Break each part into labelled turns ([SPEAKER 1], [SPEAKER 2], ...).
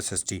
[SPEAKER 1] SST।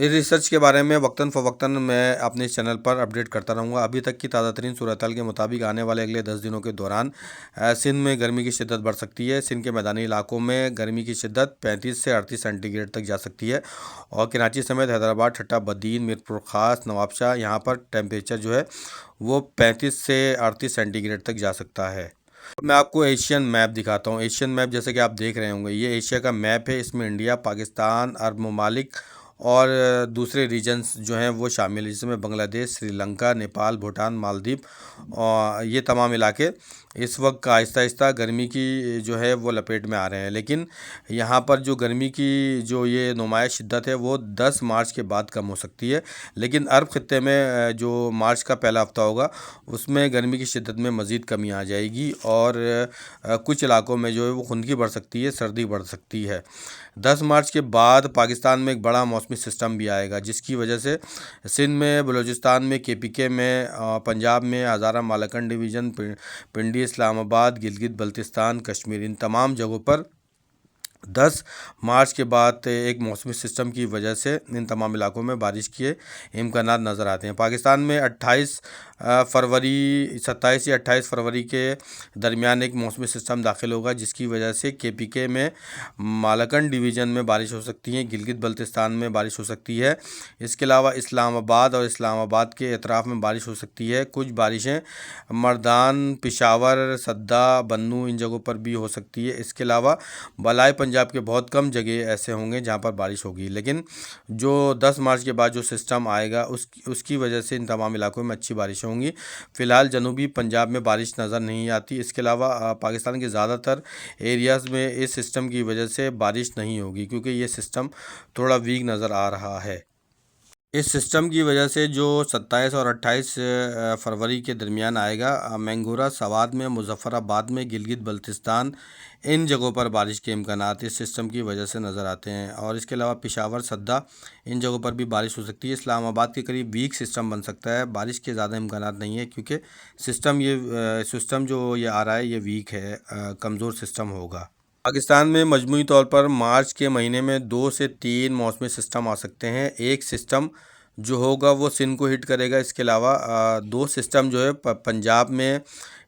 [SPEAKER 1] اس research کے بارے میں وقتاً فوقتاً میں اپنے اس چینل پر اپڈیٹ کرتا رہوں گا۔ ابھی تک کی تازہ ترین صورتحال کے مطابق آنے والے اگلے 10 دنوں کے دوران سندھ میں گرمی کی شدت بڑھ سکتی ہے۔ سندھ کے میدانی علاقوں میں گرمی کی شدت 35 سے 38 سینٹی گریڈ تک جا سکتی ہے، اور کراچی سمیت حیدرآباد، ٹھٹہ بدین، میرپور خاص، نوابشاہ، یہاں پر ٹیمپریچر جو ہے وہ 35 سے 38 سینٹی گریڈ تک جا سکتا ہے۔ میں آپ کو ایشین میپ دکھاتا ہوں۔ ایشین میپ جیسے کہ آپ دیکھ رہے ہوں گے، یہ ایشیا کا میپ ہے۔ اس میں انڈیا، پاکستان، عرب ممالک اور دوسرے ریجنز جو ہیں وہ شامل ہیں، جس میں بنگلہ دیش، سری لنکا، نیپال، بھوٹان، مالدیپ، اور یہ تمام علاقے اس وقت آہستہ آہستہ گرمی کی جو ہے وہ لپیٹ میں آ رہے ہیں۔ لیکن یہاں پر جو گرمی کی جو یہ نمایاں شدت ہے وہ 10 مارچ کے بعد کم ہو سکتی ہے، لیکن عرب خطے میں جو مارچ کا پہلا ہفتہ ہوگا اس میں گرمی کی شدت میں مزید کمی آ جائے گی، اور کچھ علاقوں میں جو ہے وہ خنکی بڑھ سکتی ہے، سردی بڑھ سکتی ہے۔ 10 مارچ کے بعد پاکستان میں ایک بڑا موسمی سسٹم بھی آئے گا، جس کی وجہ سے سندھ میں، بلوچستان میں، KPK میں، پنجاب میں، ہزارہ مالاکنڈ ڈویژن، پنڈی، اسلام آباد، گلگت بلتستان، کشمیر، ان تمام جگہوں پر 10 مارچ کے بعد ایک موسمی سسٹم کی وجہ سے ان تمام علاقوں میں بارش کے امکانات نظر آتے ہیں۔ پاکستان میں 27 یا 28 فروری کے درمیان ایک موسمی سسٹم داخل ہوگا، جس کی وجہ سے KPK میں، مالاکنڈ ڈویژن میں بارش ہو سکتی ہے، گلگت بلتستان میں بارش ہو سکتی ہے۔ اس کے علاوہ اسلام آباد اور اسلام آباد کے اطراف میں بارش ہو سکتی ہے۔ کچھ بارشیں مردان، پشاور، سدہ، بنوں، ان جگہوں پر بھی ہو سکتی ہے۔ اس کے علاوہ بالائی پنجاب کے بہت کم جگہ ایسے ہوں گے جہاں پر بارش ہوگی، لیکن جو 10 مارچ کے بعد جو سسٹم آئے گا اس کی وجہ سے ان تمام علاقوں میں اچھی بارشیں ہوں گی۔ فی الحال جنوبی پنجاب میں بارش نظر نہیں آتی۔ اس کے علاوہ پاکستان کے زیادہ تر ایریاز میں اس سسٹم کی وجہ سے بارش نہیں ہوگی، کیونکہ یہ سسٹم تھوڑا ویک نظر آ رہا ہے۔ اس سسٹم کی وجہ سے جو 27 اور 28 فروری کے درمیان آئے گا، مینگورہ، سوات میں، مظفر آباد میں، گلگت بلتستان، ان جگہوں پر بارش کے امکانات اس سسٹم کی وجہ سے نظر آتے ہیں، اور اس کے علاوہ پشاور، سدہ، ان جگہوں پر بھی بارش ہو سکتی ہے۔ اسلام آباد کے قریب ویک سسٹم بن سکتا ہے، بارش کے زیادہ امکانات نہیں ہیں، کیونکہ سسٹم جو یہ آ رہا ہے یہ ویک ہے، کمزور سسٹم ہوگا۔ پاکستان میں مجموعی طور پر مارچ کے مہینے میں 2 سے 3 موسمی سسٹم آ سکتے ہیں۔ ایک سسٹم جو ہوگا وہ سندھ کو ہٹ کرے گا، اس کے علاوہ 2 سسٹم جو ہے پنجاب میں،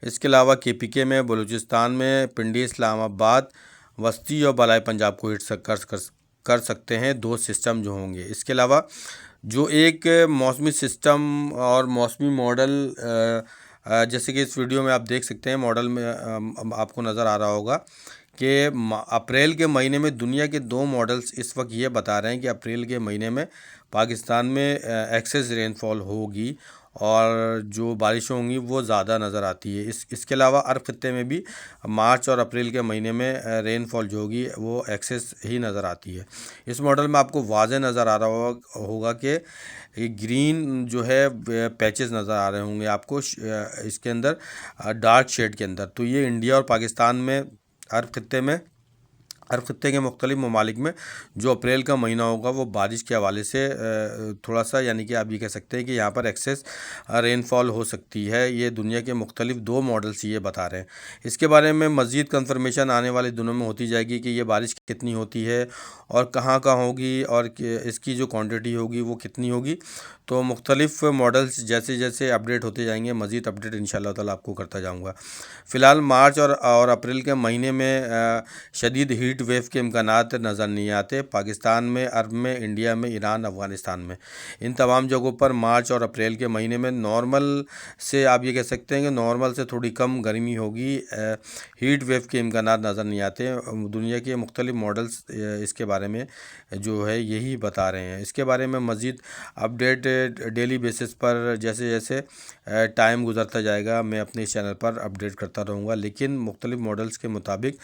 [SPEAKER 1] اس کے علاوہ KPK میں، بلوچستان میں، پنڈی، اسلام آباد، وسطی اور بالائی پنجاب کو ہٹ کر سکتے ہیں 2 سسٹم جو ہوں گے۔ اس کے علاوہ جو ایک موسمی سسٹم اور موسمی ماڈل، جیسے کہ اس ویڈیو میں آپ دیکھ سکتے ہیں، ماڈل میں آپ کو نظر آ رہا ہوگا کہ اپریل کے مہینے میں دنیا کے 2 ماڈلز اس وقت یہ بتا رہے ہیں کہ اپریل کے مہینے میں پاکستان میں ایکسیس رین فال ہوگی، اور جو بارشیں ہوں گی وہ زیادہ نظر آتی ہے۔ اس کے علاوہ عرب خطے میں بھی مارچ اور اپریل کے مہینے میں رین فال جو ہوگی وہ ایکسیس ہی نظر آتی ہے۔ اس ماڈل میں آپ کو واضح نظر آ رہا ہوگا کہ گرین جو ہے پیچز نظر آ رہے ہوں گے آپ کو اس کے اندر، ڈارک شیڈ کے اندر، تو یہ انڈیا اور پاکستان میں، عرب خطے کے مختلف ممالک میں جو اپریل کا مہینہ ہوگا وہ بارش کے حوالے سے تھوڑا سا، یعنی کہ آپ یہ کہہ سکتے ہیں کہ یہاں پر ایکسیس رین فال ہو سکتی ہے۔ یہ دنیا کے مختلف 2 ماڈلز یہ بتا رہے ہیں۔ اس کے بارے میں مزید کنفرمیشن آنے والے دنوں میں ہوتی جائے گی کہ یہ بارش کتنی ہوتی ہے اور کہاں ہوگی، اور اس کی جو کوانٹٹی ہوگی وہ کتنی ہوگی۔ تو مختلف ماڈلز جیسے جیسے اپڈیٹ ہوتے جائیں گے، مزید اپڈیٹ انشاءاللہ تعالیٰ آپ کو کرتا جاؤں گا۔ فی الحال مارچ اور اپریل کے مہینے میں شدید ہیٹ ویو کے امکانات نظر نہیں آتے۔ پاکستان میں، عرب میں، انڈیا میں، ایران، افغانستان میں، ان تمام جگہوں پر مارچ اور اپریل کے مہینے میں نارمل سے، آپ یہ کہہ سکتے ہیں کہ نارمل سے تھوڑی کم گرمی ہوگی، ہیٹ ویو کے امکانات نظر نہیں آتے۔ دنیا کے مختلف ماڈلز اس کے بارے میں جو ہے یہی بتا رہے ہیں۔ اس کے بارے میں مزید اپڈیٹ ڈیلی بیسس پر جیسے جیسے ٹائم گزرتا جائے گا میں اپنے چینل پر اپڈیٹ کرتا رہوں گا، لیکن مختلف ماڈلز کے مطابق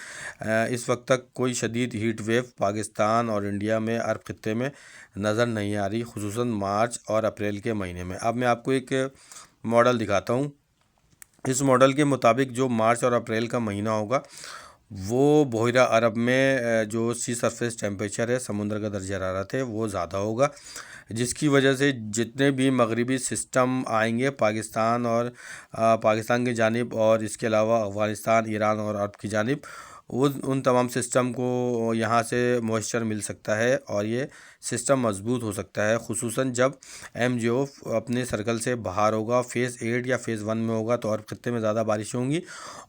[SPEAKER 1] اس وقت تک کوئی شدید ہیٹ ویو پاکستان اور انڈیا میں، عرب خطے میں نظر نہیں آ رہی، خصوصاً مارچ اور اپریل کے مہینے میں۔ اب میں آپ کو ایک ماڈل دکھاتا ہوں۔ اس ماڈل کے مطابق جو مارچ اور اپریل کا مہینہ ہوگا وہ بحیرہ عرب میں جو سی سرفیس ٹیمپریچر ہے، سمندر کا درجہ حرارت ہے، وہ زیادہ ہوگا، جس کی وجہ سے جتنے بھی مغربی سسٹم آئیں گے پاکستان کی جانب، اور اس کے علاوہ افغانستان، ایران اور عرب کی جانب، ان تمام سسٹم کو یہاں سے موئسچر مل سکتا ہے اور یہ سسٹم مضبوط ہو سکتا ہے، خصوصاً جب MJO اپنے سرکل سے باہر ہوگا، فیز 8 یا فیز 1 میں ہوگا تو عرب خطے میں زیادہ بارش ہوں گی،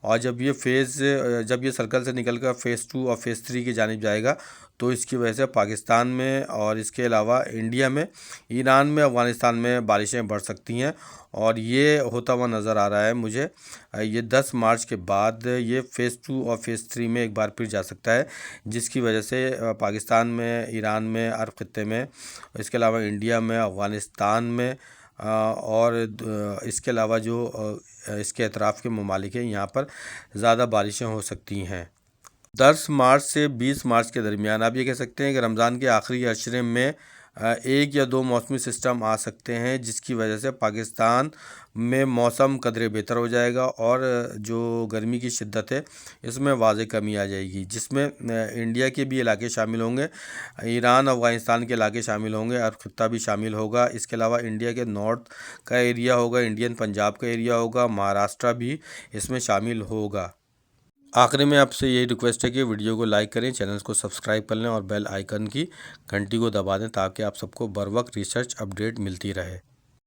[SPEAKER 1] اور جب یہ سرکل سے نکل کر فیز 2 اور فیز 3 کی جانب جائے گا تو اس کی وجہ سے پاکستان میں اور اس کے علاوہ انڈیا میں، ایران میں، افغانستان میں بارشیں بڑھ سکتی ہیں، اور یہ ہوتا ہوا نظر آ رہا ہے مجھے۔ یہ 10 مارچ کے بعد یہ فیز 2 اور فیز 3 میں ایک بار پھر جا سکتا ہے، جس کی وجہ سے پاکستان میں، ایران میں، عرب خطے میں، اس کے علاوہ انڈیا میں، افغانستان میں، اور اس کے علاوہ جو اس کے اطراف کے ممالک ہیں یہاں پر زیادہ بارشیں ہو سکتی ہیں۔ 10 مارچ سے 20 مارچ کے درمیان آپ یہ کہہ سکتے ہیں کہ رمضان کے آخری عشرے میں 1 یا 2 موسمی سسٹم آ سکتے ہیں، جس کی وجہ سے پاکستان میں موسم قدرے بہتر ہو جائے گا، اور جو گرمی کی شدت ہے اس میں واضح کمی آ جائے گی، جس میں انڈیا کے بھی علاقے شامل ہوں گے، ایران، افغانستان کے علاقے شامل ہوں گے، عرب خطہ بھی شامل ہوگا، اس کے علاوہ انڈیا کے نارتھ کا ایریا ہوگا، انڈین پنجاب کا ایریا ہوگا، مہاراشٹرا بھی اس میں شامل ہوگا۔ آخری میں آپ سے یہی ریکویسٹ ہے کہ ویڈیو کو لائک کریں، چینل کو سبسکرائب کر لیں اور بیل آئیکن کی گھنٹی کو دبا دیں تاکہ آپ سب کو بر وقت ریسرچ اپڈیٹ ملتی رہے۔